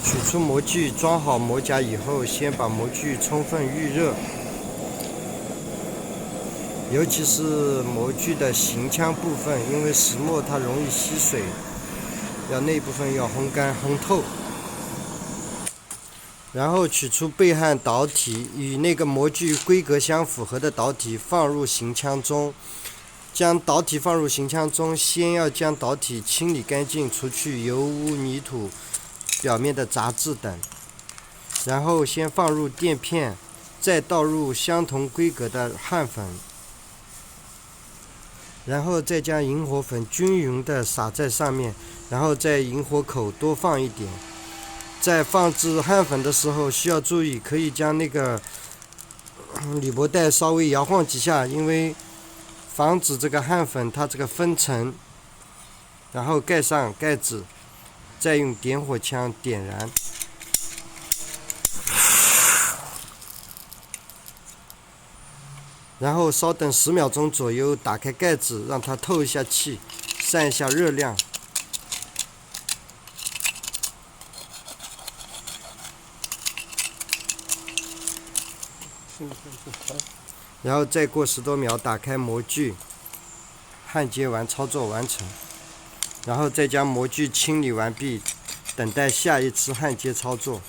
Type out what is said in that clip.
取出模具，装好模夹以后，先把模具充分预热，尤其是模具的行腔部分，因为石墨它容易吸水，那部分要烘干烘透。然后取出背焊导体，与那个模具规格相符合的导体放入行腔中。将导体放入行腔中，先要将导体清理干净，除去油污、泥土、表面的杂质等。然后先放入垫片，再倒入相同规格的焊粉，然后再将引火粉均匀地撒在上面，然后在引火口多放一点。在放置焊粉的时候需要注意，可以将那个铝箔袋稍微摇晃几下，因为防止这个焊粉它这个分层。然后盖上盖子，再用点火枪点燃。然后稍等10秒钟左右，打开盖子，让它透一下气，散一下热量。然后再过10多秒，打开模具，焊接完操作完成。然后再将模具清理完毕，等待下一次焊接操作。